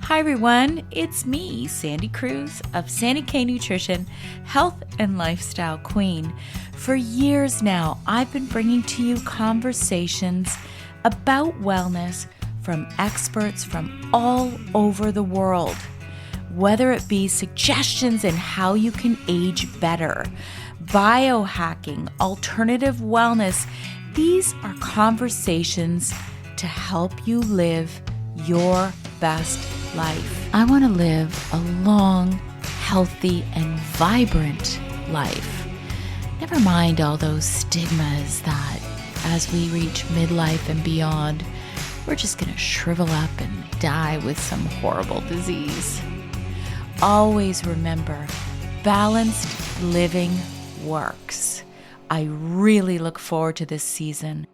Hi everyone, it's me, Sandy Cruz of Sandy K Nutrition, Health and Lifestyle Queen. For years now, I've been bringing to you conversations about wellness from experts from all over the world. Whether it be suggestions in how you can age better, biohacking, alternative wellness, these are conversations to help you live your best life. I want to live a long, healthy, and vibrant life. Never mind all those stigmas that as we reach midlife and beyond, we're just going to shrivel up and die with some horrible disease. Always remember, balanced living works. I really look forward to this season.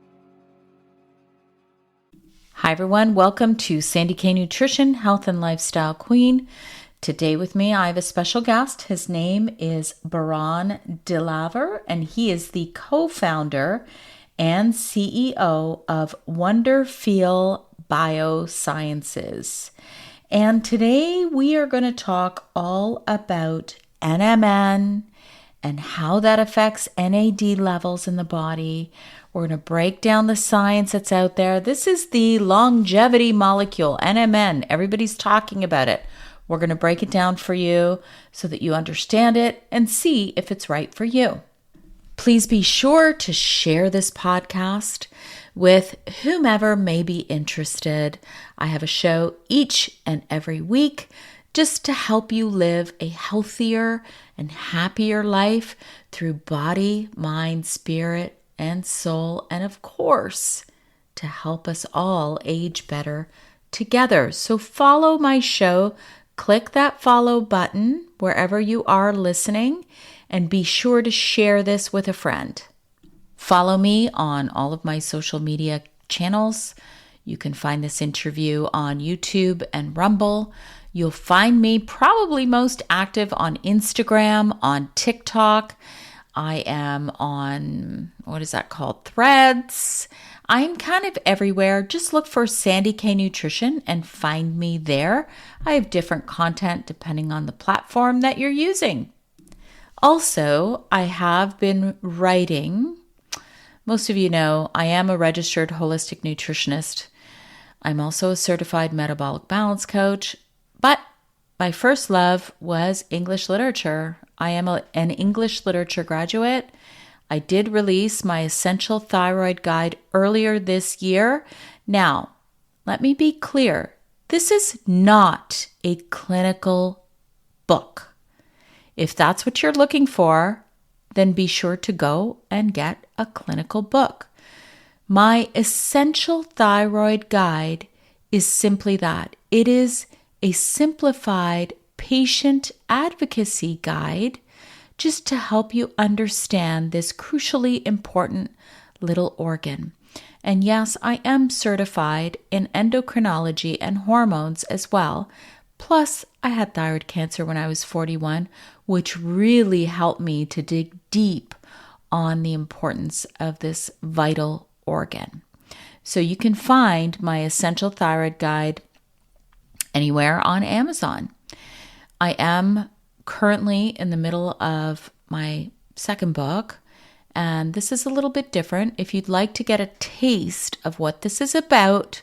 Hi everyone, welcome to Sandy K Nutrition, Health and Lifestyle Queen. Today with me, I have a special guest. His name is Baran Dilavar, and he is the co-founder and CEO of Wonderfeel Biosciences. And today we are going to talk all about NMN and how that affects NAD levels in the body. We're going to break down the science that's out there. This is the longevity molecule, NMN. Everybody's talking about it. We're going to break it down for you so that you understand it and see if it's right for you. Please be sure to share this podcast with whomever may be interested. I have a show each and every week just to help you live a healthier and happier life through body, mind, spirit, and soul, and of course, to help us all age better together. So follow my show, click that follow button wherever you are listening, and be sure to share this with a friend. Follow me on all of my social media channels. You can find this interview on YouTube and Rumble. You'll find me probably most active on Instagram, on TikTok. I am on, what is that called? Threads. I'm kind of everywhere. Just look for Sandy K Nutrition and find me there. I have different content depending on the platform that you're using. Also, I have been writing. Most of you know I am a registered holistic nutritionist. I'm also a certified metabolic balance coach, but my first love was English literature. I am an English literature graduate. I did release my Essential Thyroid guide earlier this year. Now, let me be clear. This is not a clinical book. If that's what you're looking for, then be sure to go and get a clinical book. My Essential Thyroid guide is simply that. It is a simplified patient advocacy guide just to help you understand this crucially important little organ. And yes, I am certified in endocrinology and hormones as well. Plus, I had thyroid cancer when I was 41, which really helped me to dig deep on the importance of this vital organ. So you can find my Essential Thyroid guide anywhere on Amazon. I am currently in the middle of my second book, and this is a little bit different. If you'd like to get a taste of what this is about,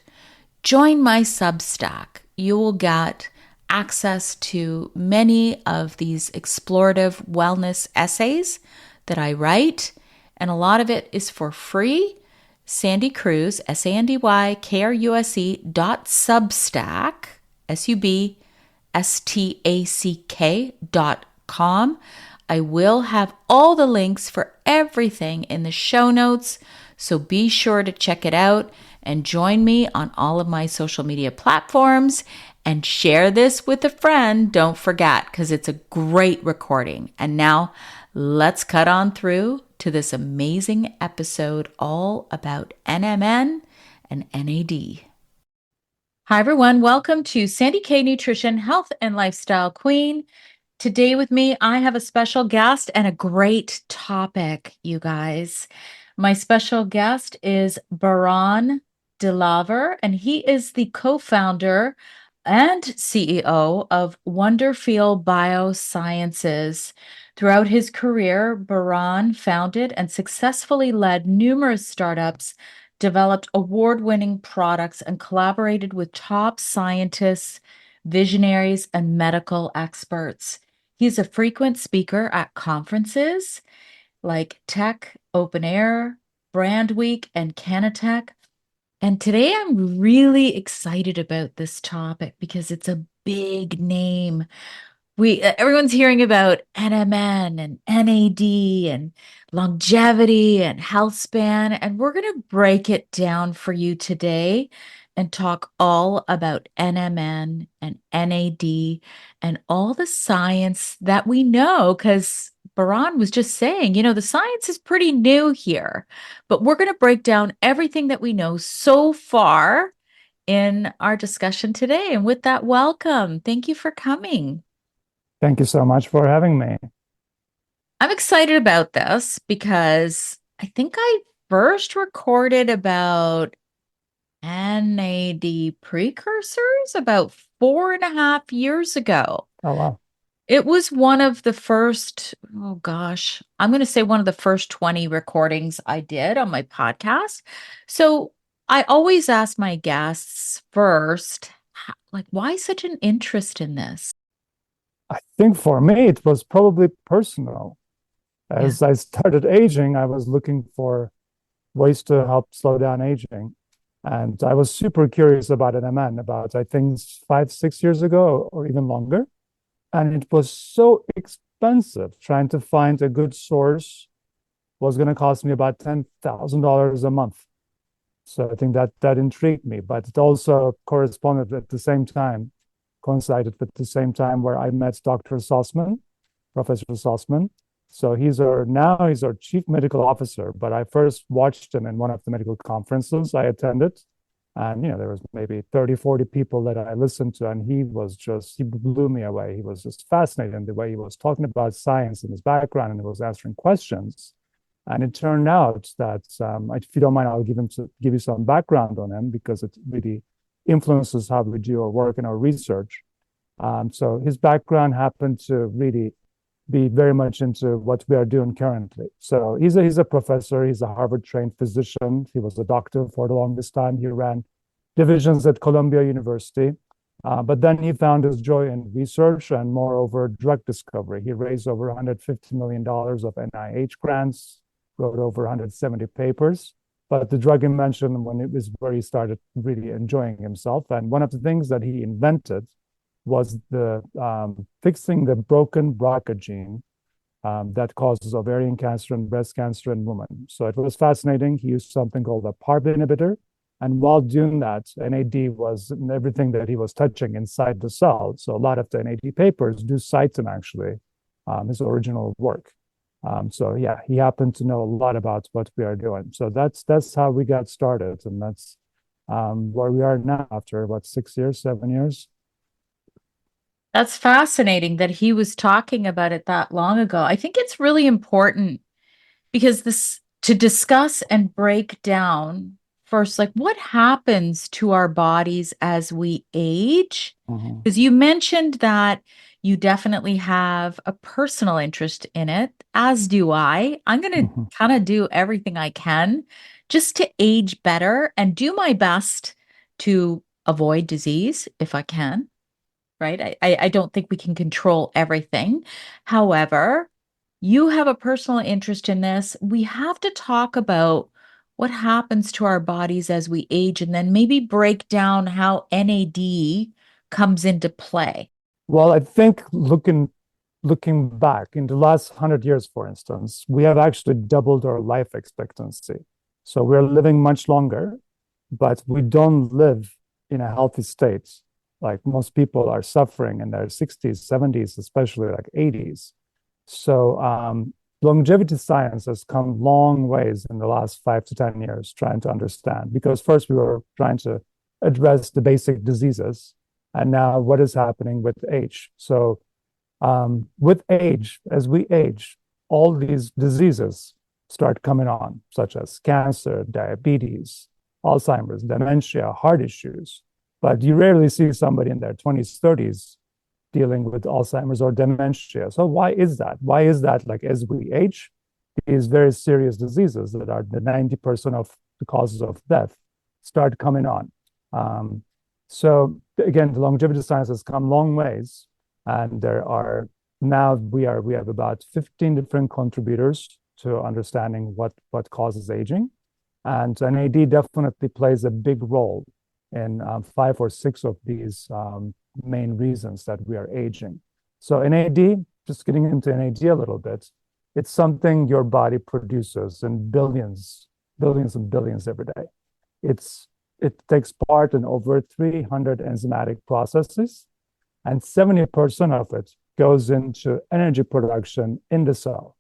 join my Substack. You will get access to many of these explorative wellness essays that I write, and a lot of it is for free. Sandy Cruz, SandyKruse.substack, substack.com. I will have all the links for everything in the show notes, so be sure to check it out and join me on all of my social media platforms and share this with a friend. Don't forget, because it's a great recording. And now let's cut on through to this amazing episode all about NMN and NAD. Hi, everyone. Welcome to Sandy K Nutrition, Health and Lifestyle Queen. Today with me, I have a special guest and a great topic, you guys. My special guest is Baran Dilavar, and he is the co-founder and CEO of Wonderfeel Biosciences. Throughout his career, Baran founded and successfully led numerous startups, developed award-winning products, and collaborated with top scientists, visionaries, and medical experts. He's a frequent speaker at conferences like Tech, Open Air, Brand Week, and Canatech. And today I'm really excited about this topic because it's a big name. We everyone's hearing about NMN and NAD and longevity and healthspan, and we're going to break it down for you today and talk all about NMN and NAD and all the science that we know because Baran was just saying, the science is pretty new here, but we're going to break down everything that we know so far in our discussion today. And with that, welcome. Thank you for coming. Thank you so much for having me. I'm excited about this because I think I first recorded about NAD precursors about 4.5 years ago. Oh, wow. It was one of the first, oh gosh, I'm going to say one of the first 20 recordings I did on my podcast. So I always ask my guests first, like, why such an interest in this? I think for me, it was probably personal. Yeah. As I started aging, I was looking for ways to help slow down aging. And I was super curious about NMN about, I think, 5, 6 years ago or even longer. And it was so expensive. Trying to find a good source was going to cost me about $10,000 a month. So I think that intrigued me, but it also corresponded at the same time, coincided with the same time where I met Dr. Sussman, Professor Sussman. So he's our chief medical officer, but I first watched him in one of the medical conferences I attended. And there was maybe 30, 40 people that I listened to, and he blew me away. He was just fascinating the way he was talking about science and his background, and he was answering questions. And it turned out that, if you don't mind, I'll give you some background on him because it really influences how we do our work and our research. So his background happened to really be very much into what we are doing currently. So he's a professor. He's a Harvard-trained physician. He was a doctor for the longest time. He ran divisions at Columbia University. But then he found his joy in research and, moreover, drug discovery. He raised over $150 million of NIH grants, wrote over 170 papers. But the drug invention, when it was where he started really enjoying himself. And one of the things that he invented was the fixing the broken BRCA gene that causes ovarian cancer and breast cancer in women. So it was fascinating. He used something called a PARP inhibitor. And while doing that, NAD was everything that he was touching inside the cell. So a lot of the NAD papers do cite him, actually, his original work. So yeah, he happened to know a lot about what we are doing. So that's how we got started. And that's where we are now after, 6 years, 7 years. That's fascinating that he was talking about it that long ago. I think it's really important because this to discuss and break down first, like what happens to our bodies as we age. Mhm. Because you mentioned that you definitely have a personal interest in it, as do I. I'm going to Mhm. kind of do everything I can just to age better and do my best to avoid disease if I can, right? I don't think we can control everything. However, you have a personal interest in this. We have to talk about what happens to our bodies as we age and then maybe break down how NAD comes into play. Well, I think looking back in the last 100 years, for instance, we have actually doubled our life expectancy. So we're living much longer, but we don't live in a healthy state. Like most people are suffering in their 60s, 70s, especially like 80s. So longevity science has come long ways in the last 5 to 10 years trying to understand, because first we were trying to address the basic diseases, and now what is happening with age. So with age, as we age, all these diseases start coming on, such as cancer, diabetes, Alzheimer's, dementia, heart issues. but you rarely see somebody in their 20s, 30s dealing with Alzheimer's or dementia. So why is that? Why is that, like, as we age, these very serious diseases that are the 90% of the causes of death start coming on? So again, the longevity science has come long ways, and we have about 15 different contributors to understanding what causes aging, and NAD definitely plays a big role in 5 or 6 of these main reasons that we are aging. So NAD, just getting into NAD a little bit, it's something your body produces in billions and billions every day. It takes part in over 300 enzymatic processes, and 70% of it goes into energy production in the cell.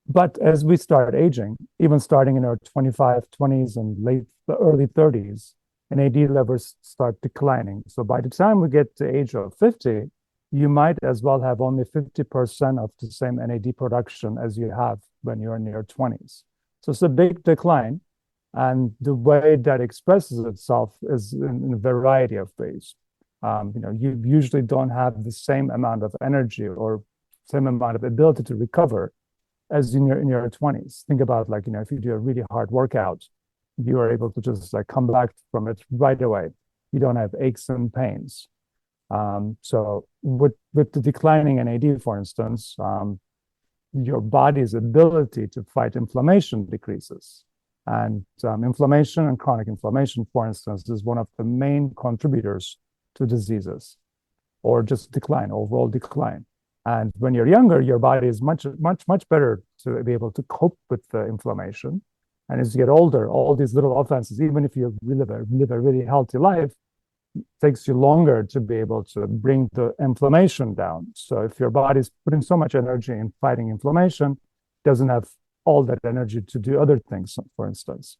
But as we start aging, even starting in our 20s and early 30s, NAD levels start declining. So by the time we get to the age of 50, you might as well have only 50% of the same NAD production as you have when you're in your 20s. So it's a big decline. And the way that expresses itself is in a variety of ways. You usually don't have the same amount of energy or same amount of ability to recover as in your 20s. Think about, like, if you do a really hard workout, you are able to just like come back from it right away. You don't have aches and pains. So with the declining NAD, for instance, your body's ability to fight inflammation decreases. And inflammation and chronic inflammation, for instance, is one of the main contributors to diseases or just decline, overall decline. And when you're younger, your body is much better to be able to cope with the inflammation. And as you get older, all these little offenses, even if you live a really healthy life, it takes you longer to be able to bring the inflammation down. So if your body's putting so much energy in fighting inflammation, it doesn't have all that energy to do other things, for instance.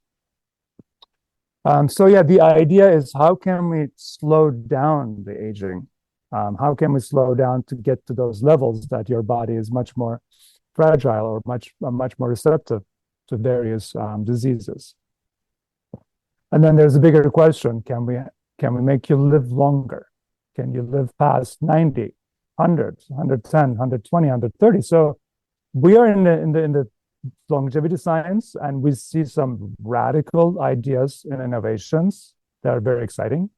So yeah, the idea is, how can we slow down the aging? How can we slow down to get to those levels that your body is much more fragile or much more receptive to various diseases? And then there's a bigger question: can we make you live longer? Can you live past 90, 100, 110, 120, 130? So we are in the longevity science, and we see some radical ideas and innovations that are very exciting.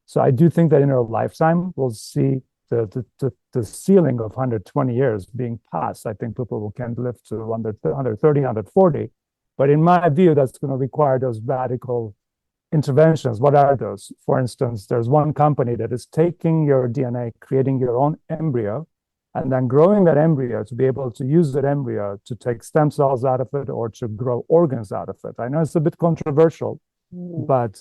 So I do think that in our lifetime, we'll see the ceiling of 120 years being passed. I think people can live to 130, 140. But in my view, that's going to require those radical interventions. What are those? For instance, there's one company that is taking your DNA, creating your own embryo, and then growing that embryo to be able to use that embryo to take stem cells out of it or to grow organs out of it. I know it's a bit controversial, but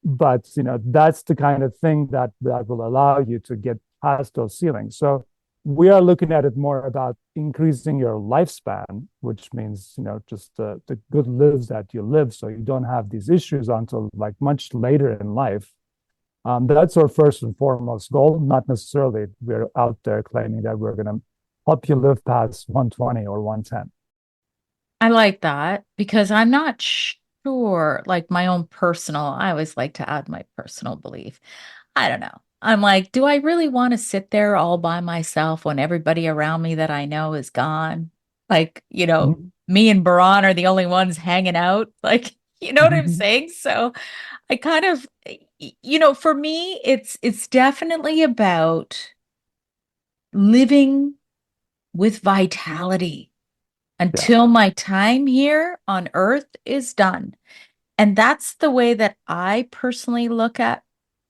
that's the kind of thing that will allow you to get past those ceilings. So we are looking at it more about increasing your lifespan, which means just the good lives that you live, so you don't have these issues until like much later in life. That's our first and foremost goal. Not necessarily we're out there claiming that we're going to help you live past 120 or 110. I like that, because I'm not sure, like my own personal, I always like to add my personal belief. I don't know. I'm like, do I really want to sit there all by myself when everybody around me that I know is gone? Like, me and Baran are the only ones hanging out. Like, you know what I'm saying? So I kind of, for me, it's definitely about living with vitality until my time here on earth is done. And that's the way that I personally look at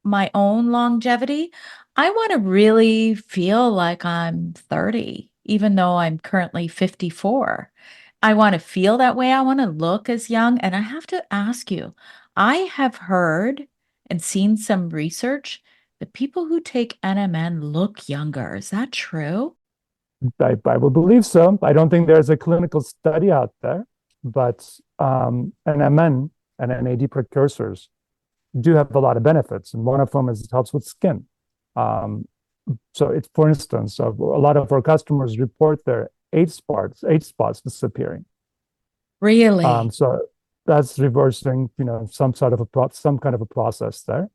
my own longevity. I want to really feel like I'm 30, even though I'm currently 54. I want to feel that way. I want to look as young. And I have to ask you, I have heard and seen some research that people who take NMN look younger. Is that true? I would believe so. I don't think there's a clinical study out there, but NMN and NAD precursors do have a lot of benefits, and one of them is it helps with skin. So it's, for instance, a lot of our customers report their age spots disappearing. Really? So that's reversing, some kind of a process there.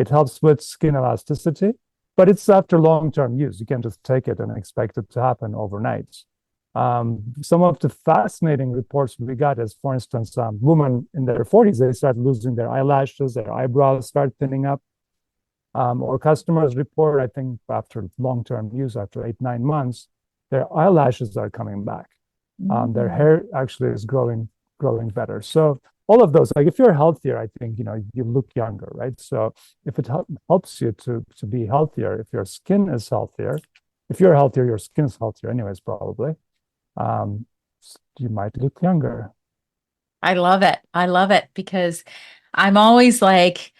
It helps with skin elasticity, but it's after long-term use. You can't just take it and expect it to happen overnight. Some of the fascinating reports we got is, for instance, women in their 40s, they start losing their eyelashes, their eyebrows start thinning up. Or customers report, I think, after long-term use, after 8, 9 months, their eyelashes are coming back. Their hair actually is growing better. So all of those, like if you're healthier, I think, you look younger, right? So if it helps you to be healthier, if your skin is healthier, if you're healthier, your skin is healthier anyways, probably. Um, you might look younger. I love it. I love it because I'm always like,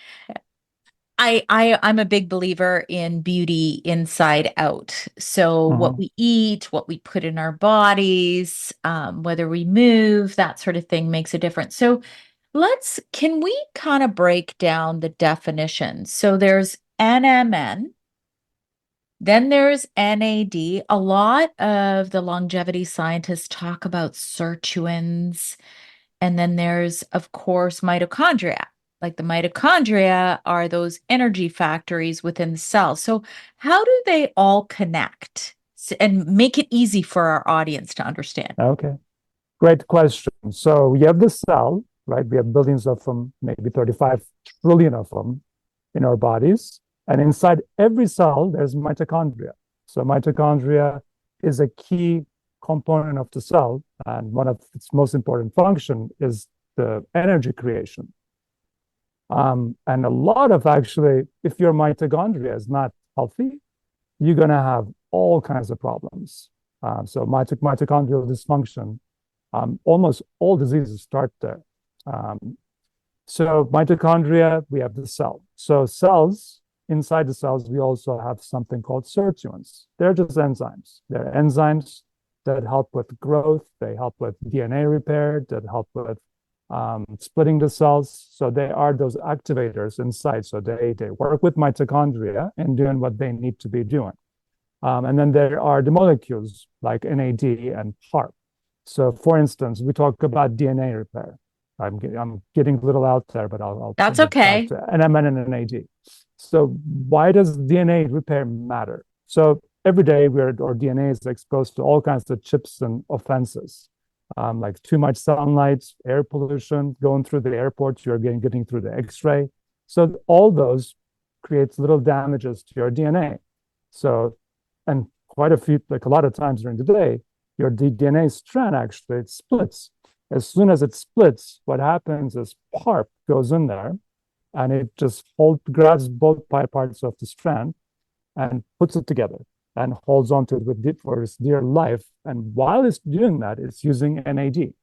I'm a big believer in beauty inside out. So what Mhm. we eat, what we put in our bodies, whether we move, that sort of thing makes a difference. So can we kind of break down the definitions? So there's NMN, then there's NAD. A lot of the longevity scientists talk about sirtuins. And then there's, of course, mitochondria. Like the mitochondria are those energy factories within the cell. So, how do they all connect and make it easy for our audience to understand? Okay, great question. So we have the cell, right? We have billions of them, maybe 35 trillion of them in our bodies. And inside every cell, there's mitochondria. So mitochondria is a key component of the cell. And one of its most important function is the energy creation. And a lot of actually, if your mitochondria is not healthy, you're going to have all kinds of problems. So mitochondrial dysfunction, almost all diseases start there. So mitochondria, we have the cell. So cells, inside the cells, we also have something called sirtuins. They're just enzymes. They're enzymes that help with growth. They help with DNA repair, that help with splitting the cells. So they are those activators inside. So they work with mitochondria and doing what they need to be doing. And then there are the molecules like NAD and PARP. So for instance, we talk about DNA repair. I'm getting a little out there, but I'll That's bring it back okay. to NMN and NAD. So why does DNA repair matter? So every day our DNA is exposed to all kinds of chips and offenses, like too much sunlight, air pollution, going through the airport, you're getting through the X-ray. So all those creates little damages to your DNA. So, and quite a few, like a lot of times during the day, your DNA strand actually it splits. As soon as it splits, what happens is PARP goes in there and it just grabs both parts of the strand and puts it together and holds onto it for its dear life. And while it's doing that, it's using NAD.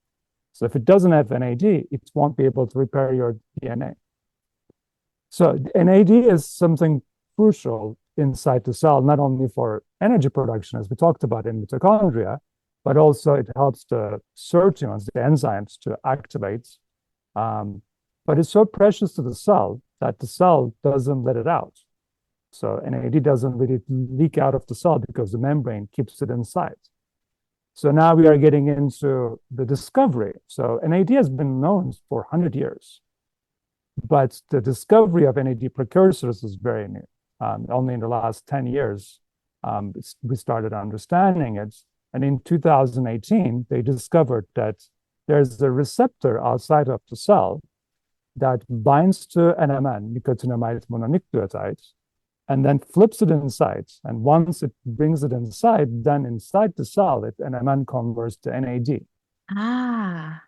So if it doesn't have NAD, it won't be able to repair your DNA. So NAD is something crucial inside the cell, not only for energy production, as we talked about in mitochondria, but also it helps the sirtuins, the enzymes, to activate. But it's so precious to the cell that the cell doesn't let it out. So NAD doesn't really leak out of the cell because the membrane keeps it inside. So now we are getting into the discovery. So NAD has been known for 100 years, but the discovery of NAD precursors is very new. Only in the last 10 years, we started understanding it. And in 2018, they discovered that there's a receptor outside of the cell that binds to NMN, nicotinamide mononucleotide, and then flips it inside. And once it brings it inside, then inside the cell, NMN converts to NAD. Ah,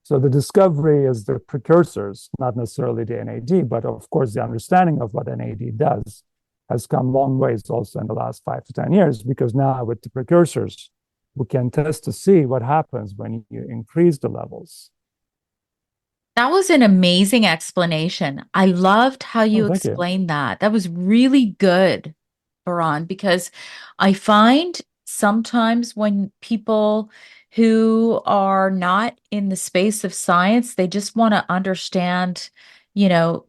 So the discovery is the precursors, not necessarily the NAD, but of course, the understanding of what NAD does has come long ways also in the last 5 to 10 years, because now with the precursors, we can test to see what happens when you increase the levels. that was an amazing explanation. I loved how Oh, you thank you. explained that. That was really good, Baran, because I find sometimes when people who are not in the space of science, they just want to understand, you know,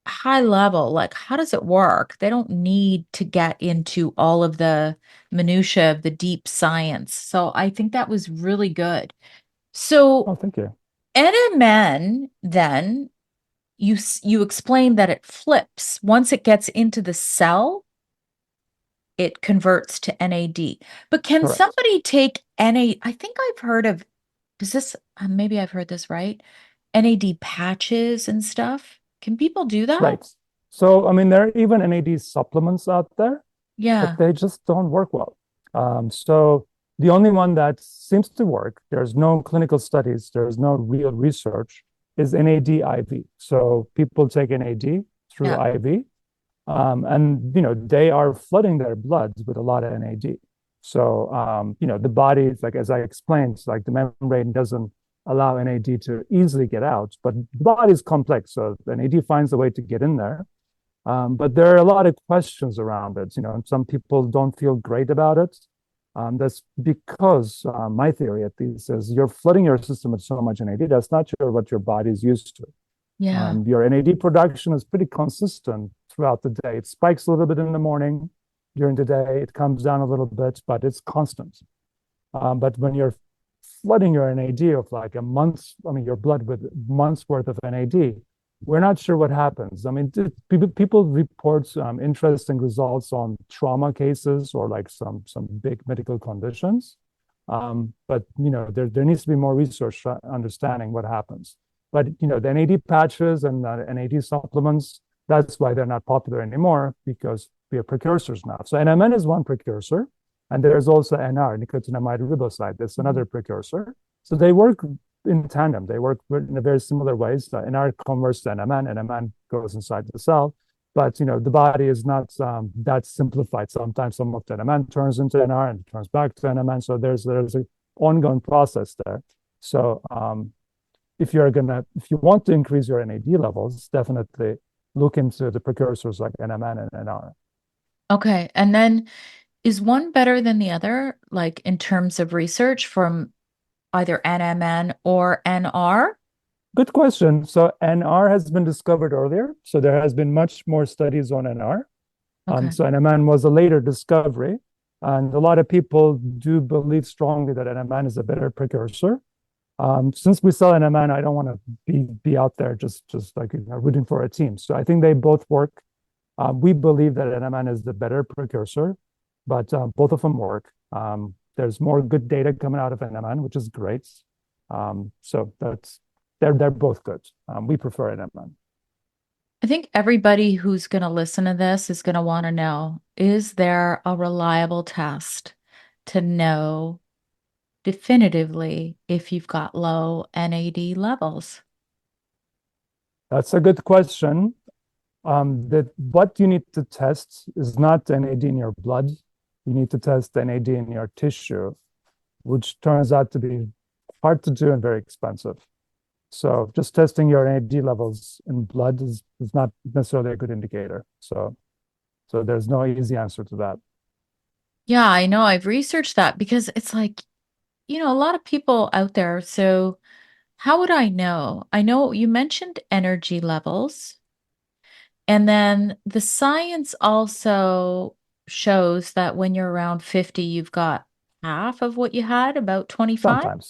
high level, like how does it work? They don't need to get into all of the minutia of the deep science. So I think that was really good. So Oh, thank you. NMN then you explained that it flips. Once it gets into the cell, it converts to NAD. But can Correct. somebody take NA? I think I've heard of, is this, maybe I've heard this right? NAD patches and stuff. Can people do that? Right. So, I mean, there are even NAD supplements out there, but Yeah. they just don't work well. So the only one that seems to work, there's no clinical studies, there's no real research, is NAD IV. So people take NAD through Yeah. IV, and they are flooding their bloods with a lot of NAD. So the body, like as I explained, like the membrane doesn't allow NAD to easily get out, but the body is complex, so NAD finds a way to get in there. But there are a lot of questions around it. Some people don't feel great about it. That's because my theory, at least, is you're flooding your system with so much NAD. That's not what your body is used to. Yeah. Your NAD production is pretty consistent throughout the day. It spikes a little bit in the morning. During the day, it comes down a little bit, but it's constant. But when you're flooding your NAD of like a month's, I mean, your blood with months worth of NAD, we're not sure what happens. I mean, people report interesting results on trauma cases or like some big medical conditions. But there needs to be more research understanding what happens. But the NAD patches and NAD supplements, that's why they're not popular anymore, because we have precursors now. So NMN is one precursor, and there's also NR, nicotinamide riboside. That's another precursor. So they work in tandem. They work in a very similar ways. So NR converts to NMN, NMN goes inside the cell. But the body is not that simplified. Sometimes some of the NMN turns into NR and turns back to NMN. So there's an ongoing process there. So if you want to increase your NAD levels, definitely look into the precursors like NMN and NR. Okay. And then is one better than the other, like in terms of research from either NMN or NR? Good question. So NR has been discovered earlier. So there has been much more studies on NR. Okay. So NMN was a later discovery. And a lot of people do believe strongly that NMN is a better precursor. Since we sell NMN, I don't want to be out there just like rooting for a team. So I think they both work. We believe that NMN is the better precursor, but both of them work. There's more good data coming out of NMN, which is great. So they're both good. We prefer NMN. I think everybody who's going to listen to this is going to want to know, is there a reliable test to know definitively if you've got low NAD levels? That's a good question. What you need to test is not NAD in your blood. You need to test NAD in your tissue, which turns out to be hard to do and very expensive. So just testing your NAD levels in blood is not necessarily a good indicator. So there's no easy answer to that. Yeah, I know. I've researched that because it's like, a lot of people out there. So how would I know? I know you mentioned energy levels, and then the science also shows that when you're around 50, you've got half of what you had, about 25.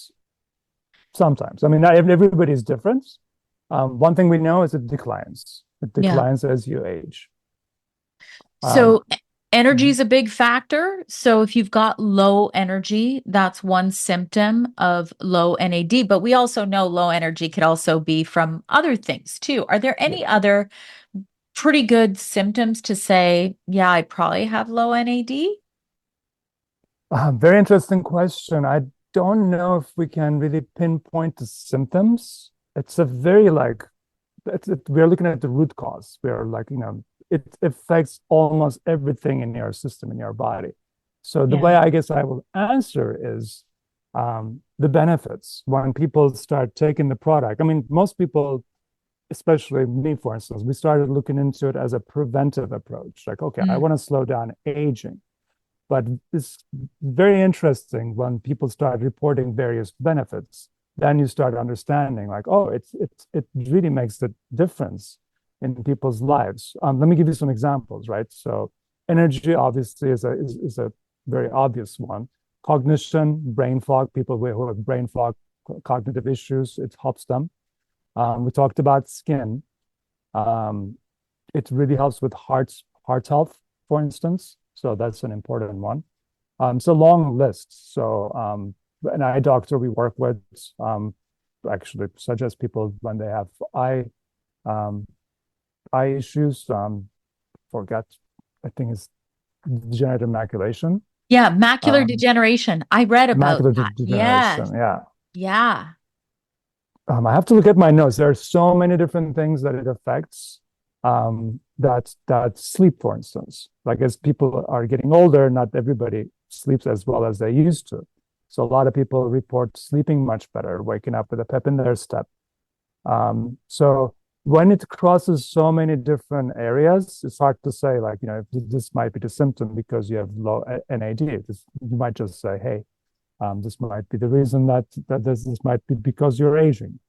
Sometimes. I mean, not everybody's different. One thing we know is it declines. It Yeah. declines as you age. Um, So energy is a big factor. So if you've got low energy, that's one symptom of low NAD. But we also know low energy could also be from other things too. Are there any yes. other pretty good symptoms to say, yeah, I probably have low NAD? Very interesting question. I don't know if we can really pinpoint the symptoms. It's a very we're looking at the root cause. We're like, it affects almost everything in your system, in your body. So the way Yeah. I guess I will answer is the benefits when people start taking the product. I mean, most people, especially me, for instance, we started looking into it as a preventive approach. Like, okay, I Mm. want to slow down aging. But it's very interesting when people start reporting various benefits. Then you start understanding, like, oh, it really makes a difference in people's lives. Let me give you some examples, right? So, energy obviously is a very obvious one. Cognition, brain fog, people who have brain fog, cognitive issues, it helps them. We talked about skin. It really helps with heart health, for instance. So that's an important one. It's a long list. So an eye doctor we work with actually suggests people when they have um, eye issues, forget, I think it's degenerative maculation. Yeah, macular Um, degeneration. I read about Macular that. degeneration, Yes. yeah. Yeah. I have to look at my notes. There are so many different things that it affects. That sleep, for instance, like as people are getting older, not everybody sleeps as well as they used to. So a lot of people report sleeping much better, waking up with a pep in their step. So when it crosses so many different areas, it's hard to say, like, this might be the symptom because you have low NAD. You might just say, hey, this might be the reason that this might be because you're aging.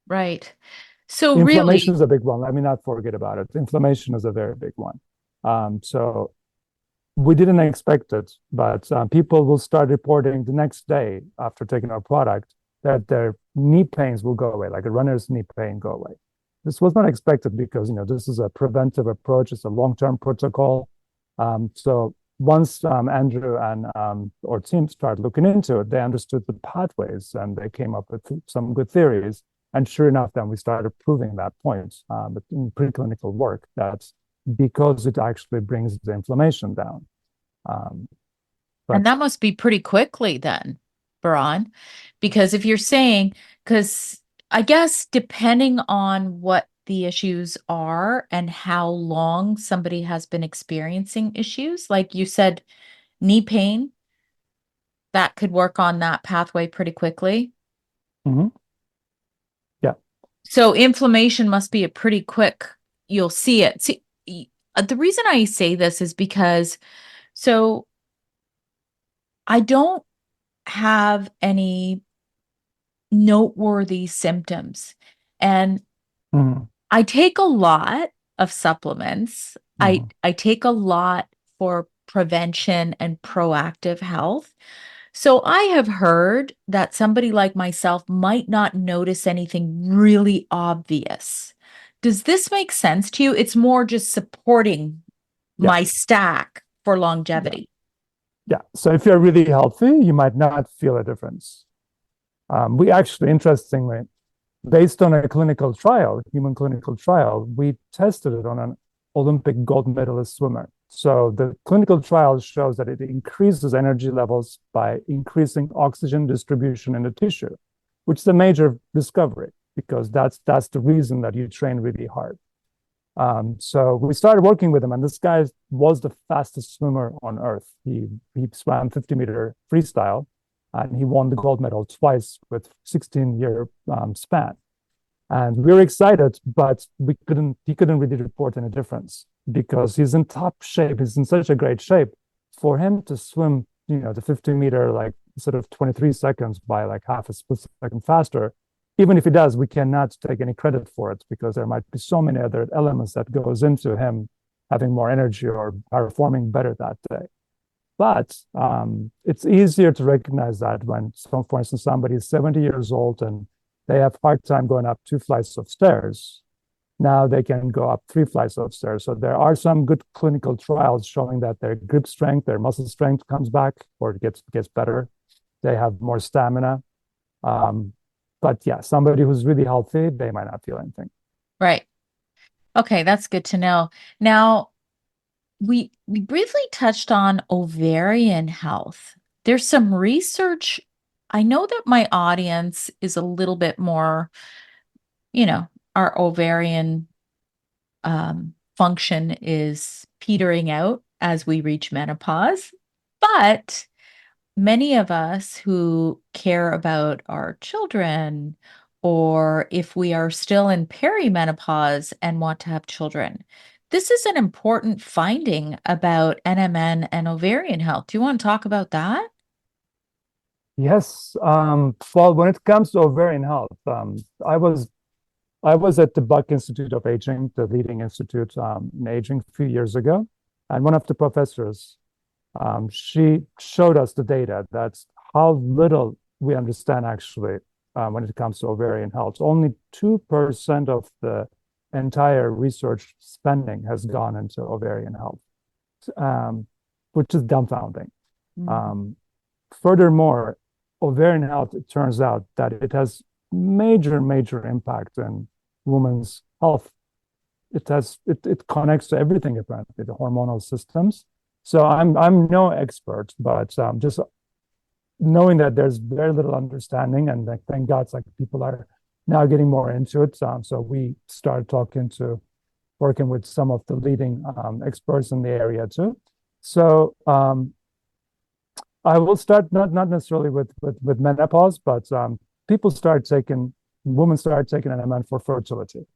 Right. So Inflammation really, is a big one. Let me not forget about it. Inflammation is a very big one. So we didn't expect it, but people will start reporting the next day after taking our product that their knee pains will go away, like a runner's knee pain go away. This was not expected because this is a preventive approach. It's a long-term protocol. So once Andrew and our team started looking into it, they understood the pathways and they came up with some good theories. And sure enough, then we started proving that point in preclinical work that because it actually brings the inflammation down. and But that must be pretty quickly then, Baran, because if you're saying, because I guess depending on what the issues are and how long somebody has been experiencing issues, like you said, knee pain, that could work on that pathway pretty quickly. mhm, yeah. So inflammation must be a pretty quick, you'll see it. See, the reason I say this is because so I don't have any noteworthy symptoms. And Mhm, I take a lot of supplements. I mhm. I take a lot for prevention and proactive health. So I have heard that somebody like myself might not notice anything really obvious. Does this make sense to you? It's more just supporting Yeah, my stack for yeah, longevity. yeah. So if you're really healthy, you might not feel a difference. We actually, interestingly, based on a clinical trial, human clinical trial, we tested it on an Olympic gold medalist swimmer. So the clinical trial shows that it increases energy levels by increasing oxygen distribution in the tissue, which is a major discovery because that's the reason that you train really hard. So we started working with him, and this guy was the fastest swimmer on earth. He swam 50-meter freestyle, and he won the gold medal twice with 16-year span. And we were excited, but he couldn't really report any difference because he's in top shape. He's in such a great shape. For him to swim, the 50-meter, like sort of 23 seconds by like half a split second faster, even if he does, we cannot take any credit for it because there might be so many other elements that goes into him having more energy or performing better that day. But it's easier to recognize that when, for instance, somebody is 70 years old and they have a hard time going up 2 flights of stairs. Now they can go up 3 flights of stairs. So there are some good clinical trials showing that their grip strength, their muscle strength comes back or gets better. They have more stamina. But yeah, somebody who's really healthy, they might not feel anything. Right. Okay, that's good to know. Now, we briefly touched on ovarian health. There's some research. I know that my audience is a little bit more, our ovarian function is petering out as we reach menopause. But many of us who care about our children, or if we are still in perimenopause and want to have children, this is an important finding about NMN and ovarian health. Do you want to talk about that? Yes. Well, when it comes to ovarian health, I was at the Buck Institute of Aging, the leading institute in aging a few years ago, and one of the professors, she showed us the data. That's how little we understand actually when it comes to ovarian health. Only 2% of the entire research spending has gone into ovarian health, which is dumbfounding. Mhm. Furthermore, ovarian health, it turns out that it has major impact in women's health. It connects to everything apparently, the hormonal systems. So I'm no expert, but just knowing that there's very little understanding, and like, thank God, it's like people are now getting more into it. So we started working with some of the leading experts in the area too. So I will start not necessarily with menopause, but women start taking NMN for fertility.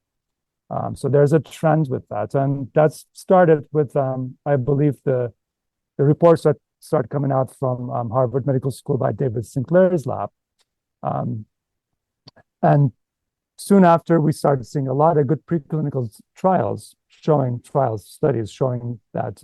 So there's a trend with that, and that's started with I believe the reports that start coming out from Harvard Medical School by David Sinclair's lab, and soon after we started seeing a lot of good preclinical studies showing that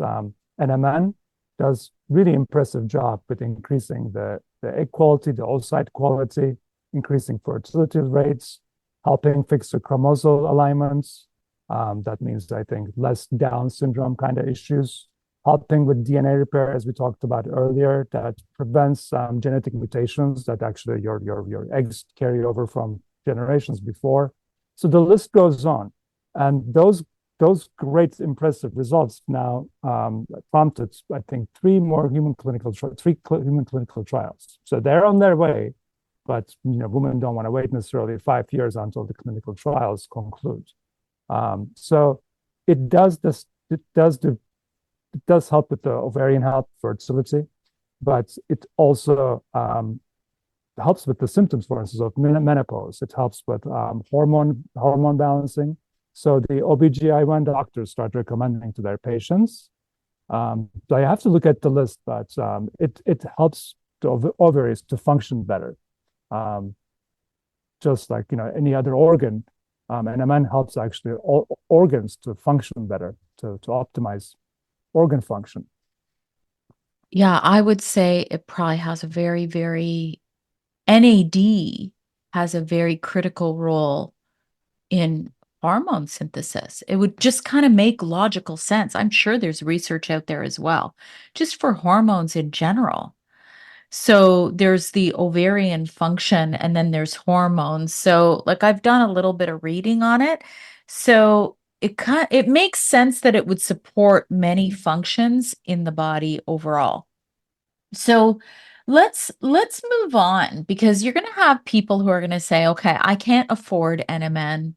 NMN does really impressive job with increasing the egg quality, the oocyte quality, increasing fertility rates, helping fix the chromosal alignments. That means, I think, less Down syndrome kind of issues, helping with DNA repair, as we talked about earlier, that prevents genetic mutations that actually your eggs carry over from generations before. So the list goes on. And those great, impressive results now prompted, I think, three human clinical trials. So they're on their way, but women don't want to wait necessarily 5 years until the clinical trials conclude. So it does help with the ovarian health, fertility, but it also helps with the symptoms, for instance, of menopause. It helps with hormone balancing. So the OBGYN doctors start recommending to their patients. So I have to look at the list, but it helps the ovaries to function better. Just like any other organ, NMN helps actually all organs to function better, to optimize organ function. Yeah, I would say it probably has a very NAD has a very critical role in hormone synthesis. It would just kind of make logical sense. I'm sure there's research out there as well, just for hormones in general. So there's the ovarian function and then there's hormones. So like I've done a little bit of reading on it. So it makes sense that it would support many functions in the body overall. So let's move on, because you're going to have people who are going to say, okay, I can't afford NMN.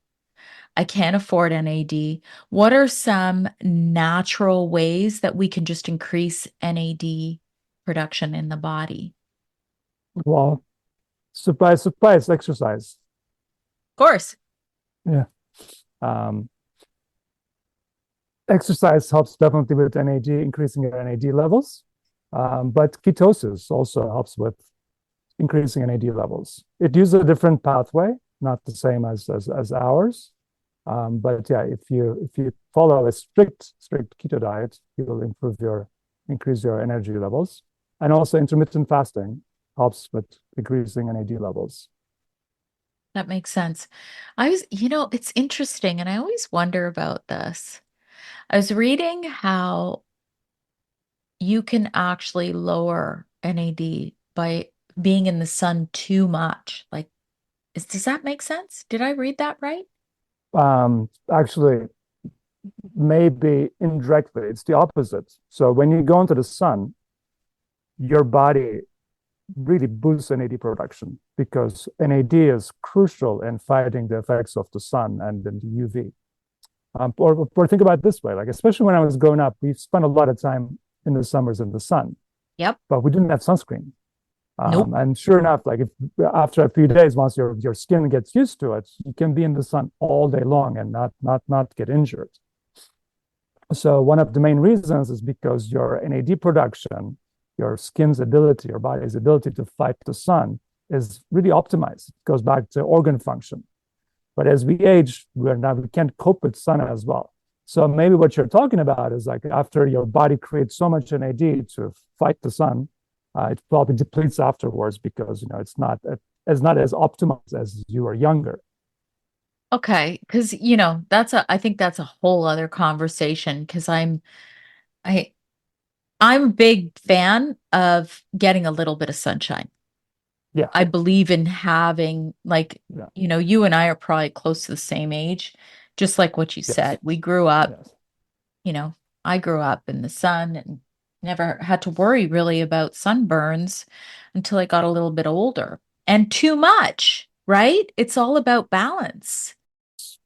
I can't afford NAD. What are some natural ways that we can just increase NAD production in the body? Well, surprise, exercise. Of course. Yeah. Exercise helps definitely with NAD, increasing your NAD levels. But ketosis also helps with increasing NAD levels. It uses a different pathway, not the same as ours. But yeah, if you follow a strict keto diet, you will increase your energy levels. And also intermittent fasting helps with increasing NAD levels. That makes sense. It's interesting, and I always wonder about this. I was reading how you can actually lower NAD by being in the sun too much. Like, does that make sense? Did I read that right? Actually, maybe indirectly, it's the opposite. So when you go into the sun, your body really boosts NAD production, because NAD is crucial in fighting the effects of the sun and then the UV. Or think about it this way, like especially when I was growing up, we spent a lot of time in the summers in the sun, Yep. but we didn't have sunscreen. Nope. And sure enough, like after a few days, once your skin gets used to it, you can be in the sun all day long and not get injured. So one of the main reasons is because your NAD production, your skin's ability, your body's ability to fight the sun is really optimized. It goes back to organ function. But as we age, we can't cope with sun as well. So maybe what you're talking about is like after your body creates so much NAD to fight the sun, it probably depletes afterwards, because it's not as optimized as you were younger. Okay, because I think that's a whole other conversation because I I'm a big fan of getting a little bit of sunshine. Yeah, I believe in having yeah, you and I are probably close to the same age, just like what you yes, said. We grew up, yes. you know, I grew up in the sun and never had to worry really about sunburns until I got a little bit older. And too much, right? It's all about balance.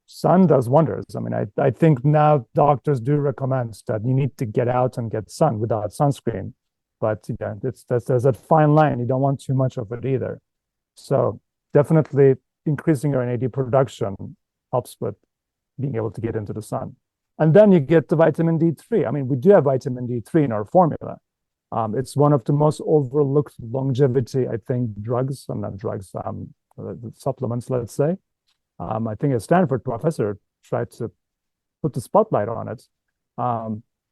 Sun does wonders. I mean, I think now doctors do recommend that you need to get out and get sun without sunscreen. But yeah, there's that fine line. You don't want too much of it either. So definitely increasing your NAD production helps with being able to get into the sun. And then you get the vitamin D3. I mean, we do have vitamin D3 in our formula. It's one of the most overlooked longevity, I think, drugs, not drugs, supplements, let's say. I think a Stanford professor tried to put the spotlight on it.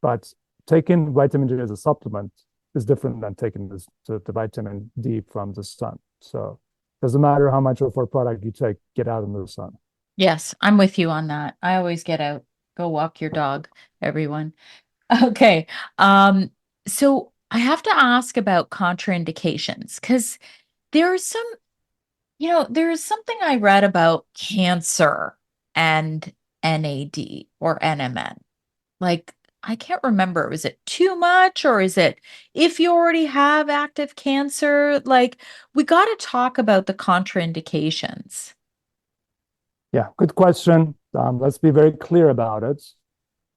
But taking vitamin D as a supplement is different than taking the vitamin D from the sun. So it doesn't matter how much of our product you take, get out in the sun. Yes, I'm with you on that. I always get out. Go walk your dog, everyone. Okay. Um, so I have to ask about contraindications because there's some, there's something I read about cancer and NAD or NMN. Like, I can't remember. Is it too much or is it if you already have active cancer? Like, we got to talk about the contraindications. Yeah, good question. Let's be very clear about it.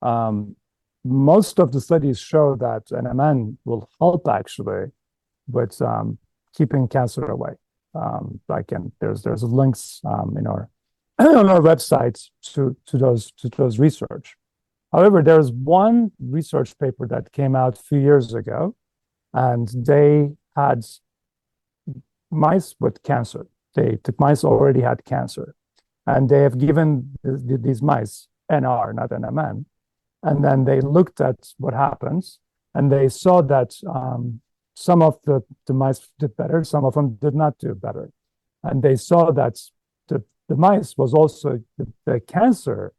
Um, Most of the studies show that NMN will help actually with keeping cancer away. There's links in our on our website to those research. However, there's one research paper that came out a few years ago, and they had mice with cancer. They took mice who already had cancer, and they have given these mice NR, not NMN, and then they looked at what happens, and they saw that some of the mice did better, some of them did not do better, and they saw that the mice was also the cancer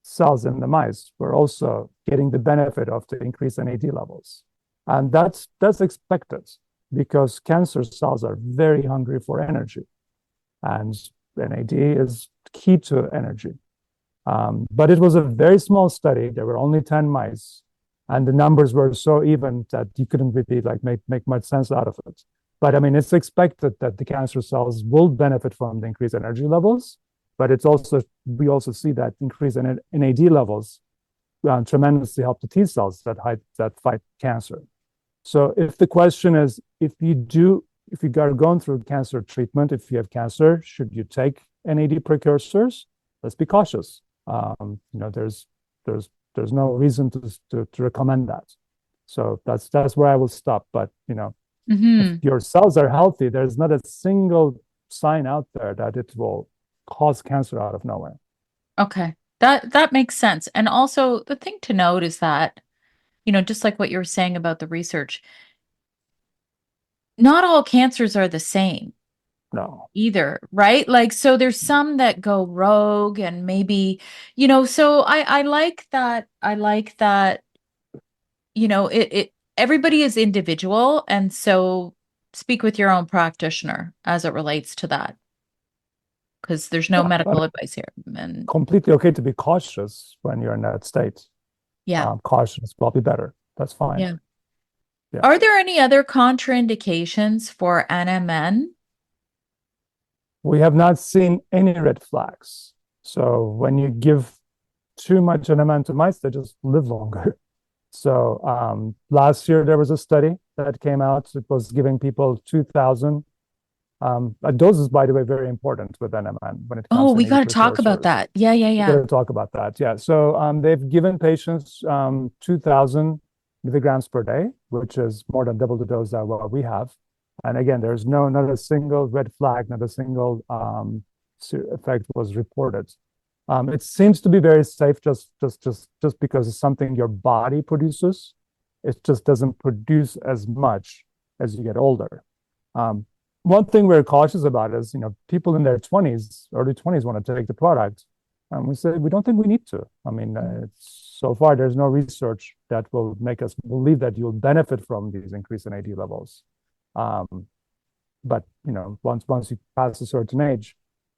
cells in the mice were also getting the benefit of the increased NAD levels. And that's expected because cancer cells are very hungry for energy. And NAD is key to energy. But it was a very small study. There were only 10 mice. And the numbers were so even that you couldn't really make much sense out of it. But I mean, it's expected that the cancer cells will benefit from the increased energy levels. But we also see that increase in NAD levels tremendously help the T cells that fight cancer. So if the question is, if you are going through cancer treatment, if you have cancer, should you take NAD precursors? Let's be cautious. There's no reason to recommend that. So that's where I will stop. But if your cells are healthy, there's not a single sign out there that it will cause cancer out of nowhere. Okay. That makes sense. And also the thing to note is that, just like what you were saying about the research, not all cancers are the same No. either, right? Like, so there's some that go rogue and maybe, so I like that. I like that, everybody is individual. And so speak with your own practitioner as it relates to that, because there's no Yeah, medical but advice here. And completely okay to be cautious when you're in that state. yeah, Caution is probably better. That's fine. yeah. Yeah. Are there any other contraindications for NMN? We have not seen any red flags. So when you give too much NMN to mice, they just live longer. So last year there was a study that came out. It was giving people 2,000. Doses, by the way, very important with NMN when it Oh, comes to we got NAD to talk about precursors. that. Yeah, yeah, We yeah. got to talk about that. Yeah. So they've given patients 2,000 milligrams per day, which is more than double the dose that what we have. And again, there's not a single red flag, not a single effect was reported. It seems to be very safe just because it's something your body produces. It just doesn't produce as much as you get older. One thing we're cautious about is, people in their 20s, early 20s want to take the product. And we said, we don't think we need to. I mean, so far, there's no research that will make us believe that you'll benefit from these increased NAD levels. But, once you pass a certain age,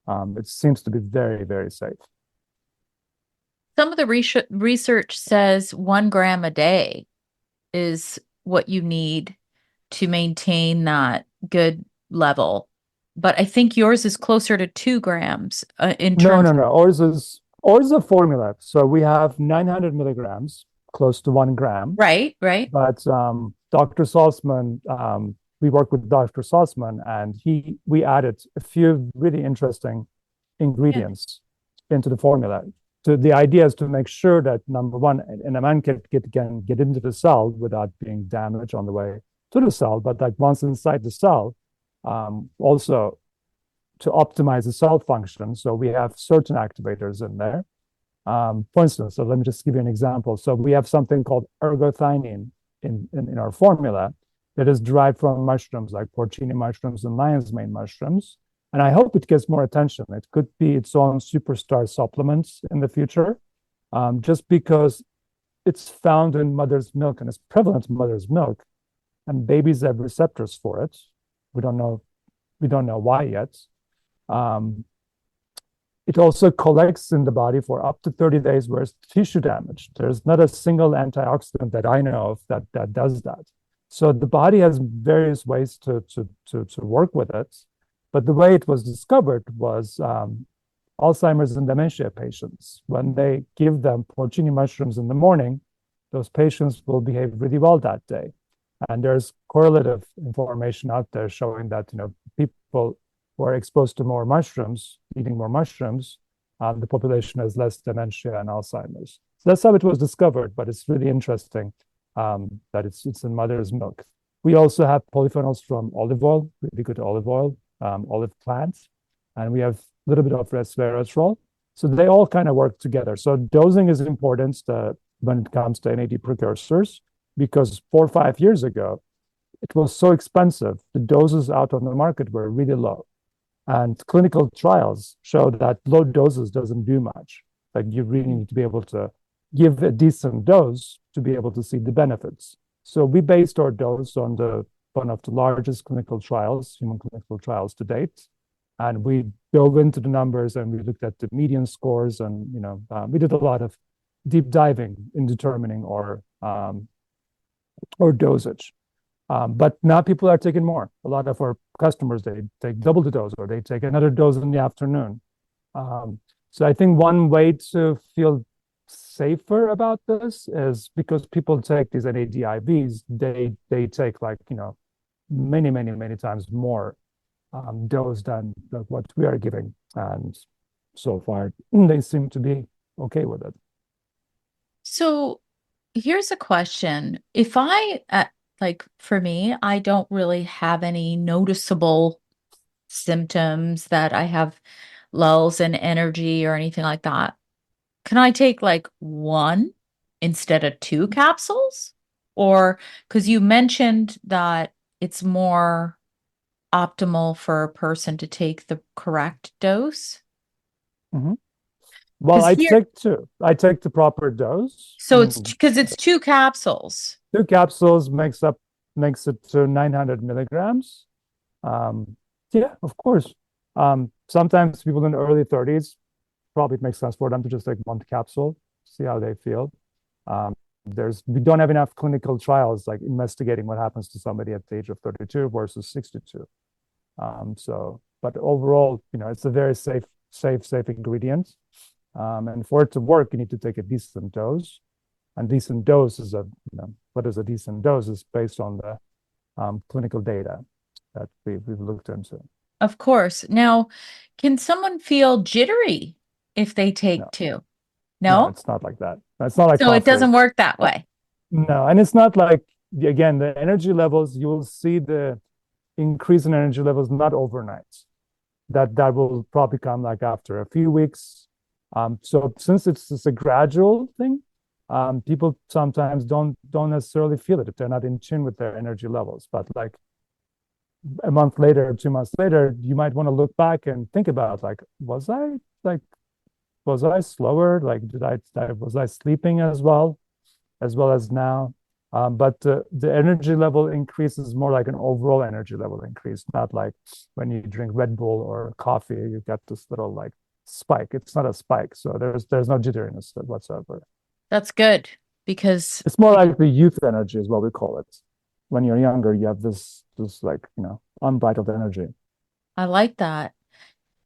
it seems to be very, very safe. Some of the research says 1 gram a day is what you need to maintain that good level. But I think yours is closer to 2 grams in No, terms. no, no. Ours is a formula. So we have 900 milligrams, close to 1 gram. Right, right. But Dr. Salzman, we worked with Dr. Salzman, and we added a few really interesting ingredients into the formula. So the idea is to make sure that, number one, NMN can get into the cell without being damaged on the way to the cell, but like once inside the cell, also to optimize the cell function. So we have certain activators in there. For instance, so let me just give you an example. So we have something called ergothioneine in our formula that is derived from mushrooms like porcini mushrooms and lion's mane mushrooms. And I hope it gets more attention. It could be its own superstar supplements in the future, just because it's found in mother's milk and it's prevalent in mother's milk, and babies have receptors for it. We don't know why yet. It also collects in the body for up to 30 days where it's tissue damage. There's not a single antioxidant that I know of that does that. So the body has various ways to work with it. But the way it was discovered was Alzheimer's and dementia patients. When they give them porcini mushrooms in the morning, those patients will behave really well that day. And there's correlative information out there showing that people who are exposed to more mushrooms, eating more mushrooms, the population has less dementia and Alzheimer's. So that's how it was discovered, but it's really interesting that it's in mother's milk. We also have polyphenols from olive oil, really good olive oil, olive plants, and we have a little bit of resveratrol. So they all kind of work together. So dosing is important when it comes to NAD precursors, because 4 or 5 years ago, it was so expensive. The doses out on the market were really low. And clinical trials show that low doses doesn't do much. Like you really need to be able to give a decent dose to be able to see the benefits. So we based our dose on one of the largest clinical trials, human clinical trials to date. And we dove into the numbers and we looked at the median scores, and we did a lot of deep diving in determining our dosage. But now people are taking more. A lot of our customers, they take double the dose or they take another dose in the afternoon. So I think one way to feel safer about this is because people take these NAD IVs, they take many, many, many times more dose than what we are giving. And so far, they seem to be okay with it. So here's a question. If for me, I don't really have any noticeable symptoms that I have lulls in energy or anything like that. Can I take 1 instead of 2 capsules? Or because you mentioned that it's more optimal for a person to take the correct dose. Mm-hmm. Well, I take 2. I take the proper dose. So it's because it's 2 capsules. 2 capsules makes it to 900 milligrams. Yeah, of course. Sometimes people in the early 30s, probably it makes sense for them to just take 1 capsule, see how they feel. We don't have enough clinical trials like investigating what happens to somebody at the age of 32 versus 62. But overall, it's a very safe ingredient. And for it to work, you need to take a decent dose. And decent dose is what is a decent dose is based on the clinical data that we've looked into. Of course. Now, can someone feel jittery if they take 2? No, it's not like that. It's not like so coffee. it doesn't work that way. No, and it's not like, again, the energy levels, you'll see the increase in energy levels not overnight. That will probably come after a few weeks. So since it's a gradual thing, people sometimes don't necessarily feel it if they're not in tune with their energy levels. But a month later, 2 months later, you might want to look back and think about was I was I slower? Like, was I sleeping as well as now? But the energy level increase is more like an overall energy level increase, not like when you drink Red Bull or coffee, you get this little like spike. It's not a spike, so there's no jitteriness whatsoever. That's good because It's more like the youth energy is what we call it. When you're younger, you have this like, unbridled energy. I like that.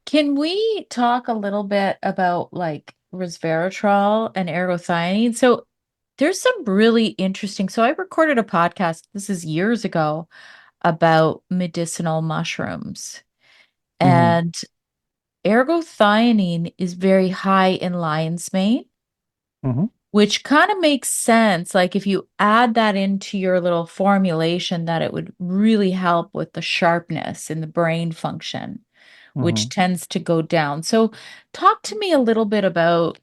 Can we talk a little bit about like resveratrol and ergothioneine? So there's some really interesting. So I recorded a podcast, this is years ago, about medicinal mushrooms. Hmm. And ergothioneine is very high in lion's mane, Hmm. which kind of makes sense. Like if you add that into your little formulation, that it would really help with the sharpness in the brain function, which Hmm. tends to go down. So talk to me a little bit about,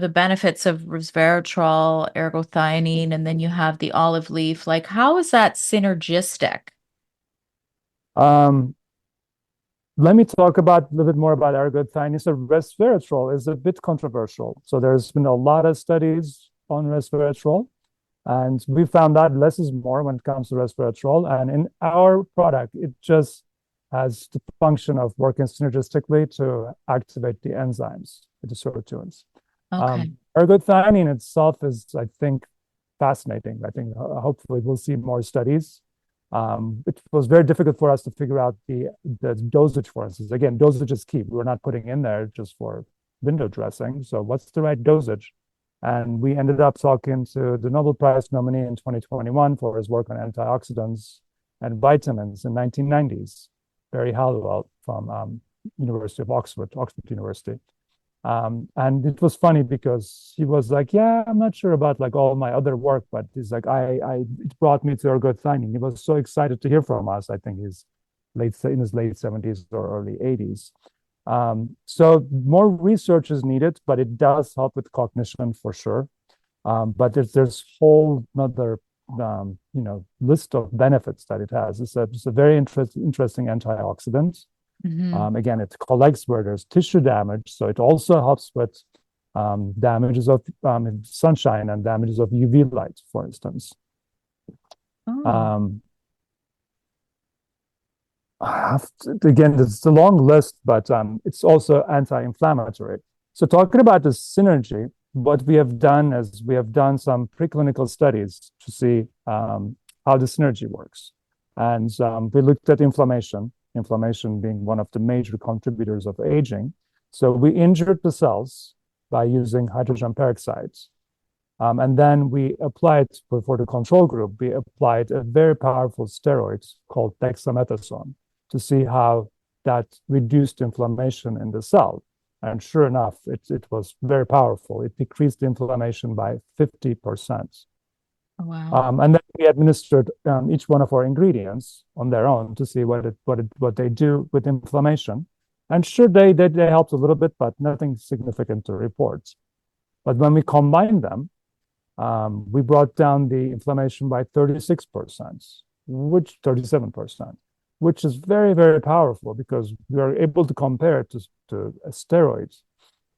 the benefits of resveratrol, ergothioneine, and then you have the olive leaf. Like how is that synergistic? Um, Let me talk about a little bit more about ergothioneine. So resveratrol is a bit controversial. So there's been a lot of studies on resveratrol, and we found that less is more when it comes to resveratrol. And in our product, it just has the function of working synergistically to activate the enzymes, the sirtuins. Okay. Ergothioneine itself is, I think, fascinating. I think hopefully we'll see more studies. It was very difficult for us to figure out the dosage, for instance. Again, dosage is key. We're not putting in there just for window dressing. So what's the right dosage? And we ended up talking to the Nobel Prize nominee in 2021 for his work on antioxidants and vitamins in 1990s, Barry Halliwell from University of Oxford University. And it was funny because he was like, "Yeah, I'm not sure about like all my other work, but he's like, it brought me to ergothioneine." He was so excited to hear from us. I think he's in his late 70s or early 80s. So more research is needed, but it does help with cognition for sure. But there's whole another list of benefits that it has. It's a very interesting antioxidant. Hmm. Again, it collects where there's tissue damage, so it also helps with damages of sunshine and damages of UV light, for instance. Oh, Um, Again, it's a long list, but it's also anti-inflammatory. So talking about the synergy, what we have done is we have done some preclinical studies to see how the synergy works. And we looked at inflammation being one of the major contributors of aging. So we injured the cells by using hydrogen peroxide. And then we applied, for the control group, we applied a very powerful steroid called dexamethasone to see how that reduced inflammation in the cell. And sure enough, it was very powerful. It decreased the inflammation by 50%. wow. And then we administered each one of our ingredients on their own to see what they do with inflammation. And sure, they helped a little bit, but nothing significant to report. But when we combined them, we brought down the inflammation by 36%, 37%, which is very, very powerful because we are able to compare it to steroids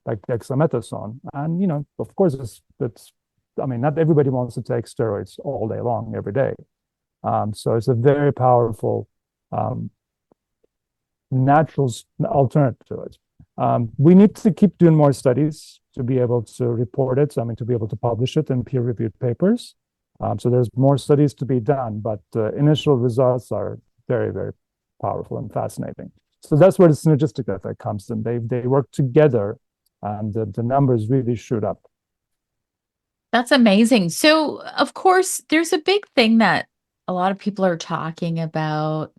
like dexamethasone. And, of course, I mean, not everybody wants to take steroids all day long, every day. So it's a very powerful natural alternative to it. We need to keep doing more studies to be able to report it. I mean, to be able to publish it in peer-reviewed papers. So there's more studies to be done, but the initial results are very, very powerful and fascinating. So that's where the synergistic effect comes in. They work together, and the numbers really shoot up. That's amazing. So, of course, there's a big thing that a lot of people are talking about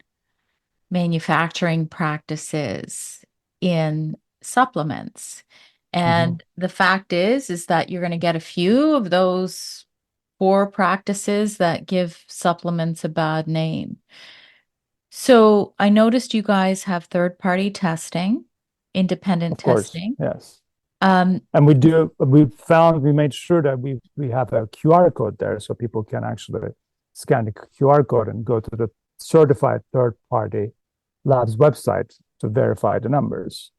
manufacturing practices in supplements. Mm-hmm. And the fact is that you're going to get a few of those poor practices that give supplements a bad name. So I noticed you guys have third-party testing, independent Of course, testing. yes. Um, And we made sure that we have a QR code there so people can actually scan the QR code and go to the certified third party lab's website to verify the numbers.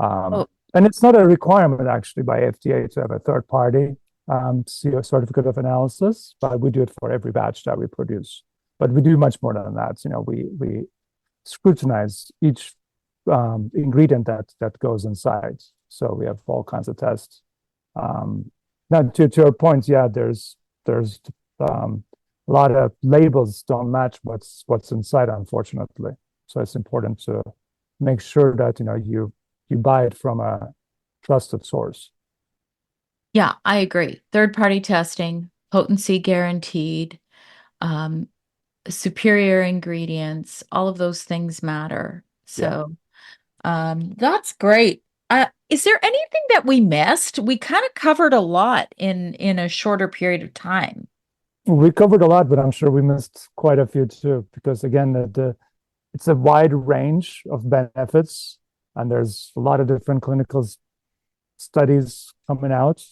oh, And it's not a requirement actually by FDA to have a third party CEO certificate of analysis, but we do it for every batch that we produce. But we do much more than that. We scrutinize each ingredient that goes inside. So we have all kinds of tests. Now, to your point, yeah, there's a lot of labels don't match what's inside, unfortunately. So it's important to make sure that you buy it from a trusted source. Yeah, I agree. Third-party testing, potency guaranteed, superior ingredients, all of those things matter. So that's great. Is there anything that we missed? We kind of covered a lot in a shorter period of time. We covered a lot, but I'm sure we missed quite a few too, because again, it's a wide range of benefits, and there's a lot of different clinical studies coming out.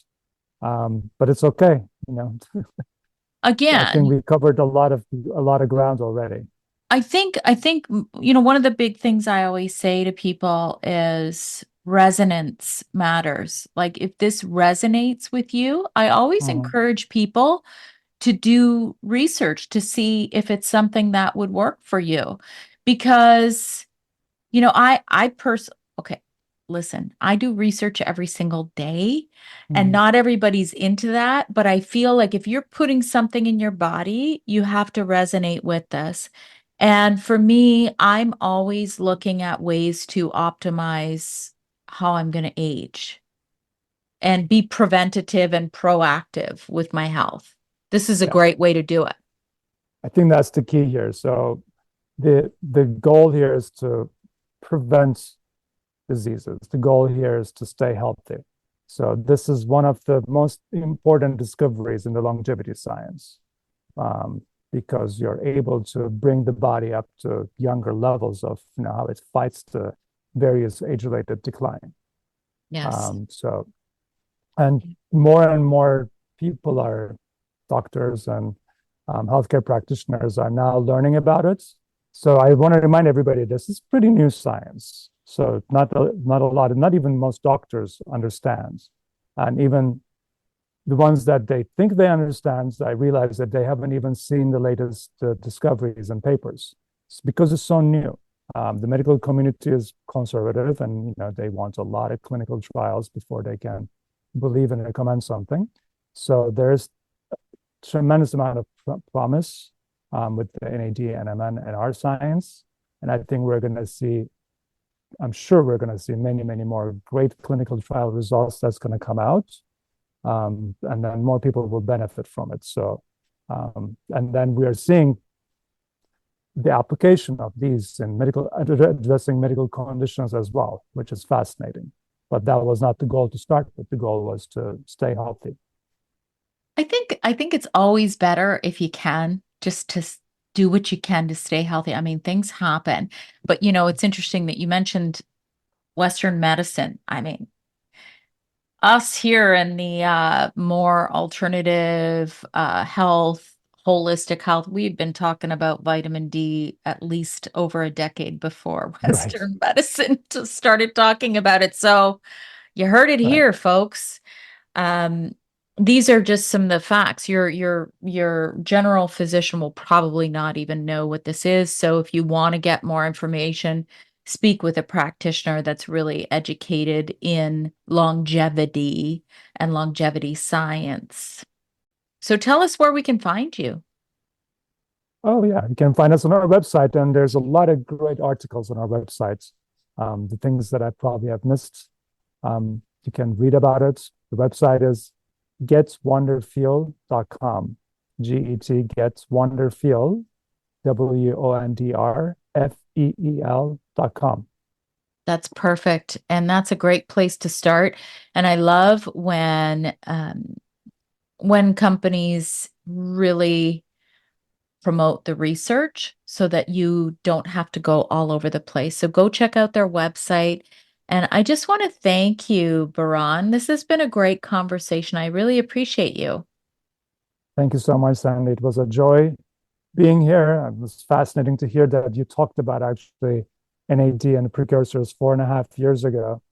But it's okay, I think Again, we covered a lot of ground already. I think, one of the big things I always say to people is resonance matters. Like if this resonates with you, I always Mhm. encourage people to do research to see if it's something that would work for you. Because, okay, listen, I do research every single day, and Mhm. not everybody's into that. But I feel like if you're putting something in your body, you have to resonate with this. And for me, I'm always looking at ways to optimize how I'm going to age and be preventative and proactive with my health. This is a Yeah, great way to do it. I think that's the key here. So the goal here is to prevent diseases. The goal here is to stay healthy. So this is one of the most important discoveries in the longevity science, because you're able to bring the body up to younger levels of how it fights the various age-related decline. Yes. So, and more people are doctors and healthcare practitioners are now learning about it. So I want to remind everybody this is pretty new science. So not a lot, not even most doctors understand, and even the ones that they think they understand, I realize that they haven't even seen the latest discoveries and papers. It's because it's so new. The medical community is conservative, and they want a lot of clinical trials before they can believe and recommend something. So there's a tremendous amount of promise with the NAD, NMN, and our science, and I think I'm sure we're going to see many, many more great clinical trial results that's going to come out, and then more people will benefit from it. So, and then we are seeing the application of these in addressing medical conditions as well, which is fascinating. But that was not the goal to start with. The goal was to stay healthy. I think it's always better if you can just to do what you can to stay healthy. I mean, things happen, but it's interesting that you mentioned Western medicine. I mean, us here in the more alternative health, holistic health, we've been talking about vitamin D at least over a decade before Right, Western medicine just started talking about it. So you heard it right. here, folks. Um, these are just some of the facts. Your general physician will probably not even know what this is. So if you want to get more information, speak with a practitioner that's really educated in longevity and longevity science. So tell us where we can find you. Oh yeah, you can find us on our website, and there's a lot of great articles on our website. The things that I probably have missed, you can read about it. The website is getwonderfeel.com. GET Get Wonderfeel, WONDRFEEL.com. That's perfect. And that's a great place to start. And I love when companies really promote the research so that you don't have to go all over the place. So go check out their website. And I just want to thank you, Baran. This has been a great conversation. I really appreciate you. Thank you so much, Sandy. It was a joy being here. It was fascinating to hear that you talked about actually NAD and precursors 4.5 years ago.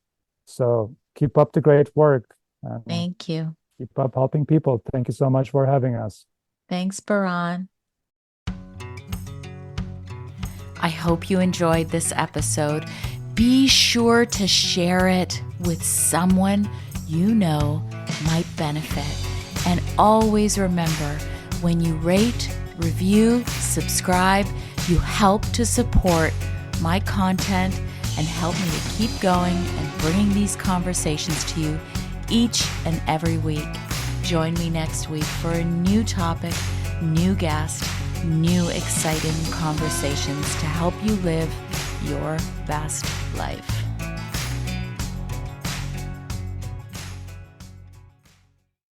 So keep up the great work and Thank you. keep up helping people. Thank you so much for having us. Thanks, Baran. I hope you enjoyed this episode. Be sure to share it with someone you know might benefit. And always remember, when you rate, review, subscribe, you help to support my content and help me to keep going and bringing these conversations to you each and every week. Join me next week for a new topic, new guest, new exciting conversations to help you live your best life.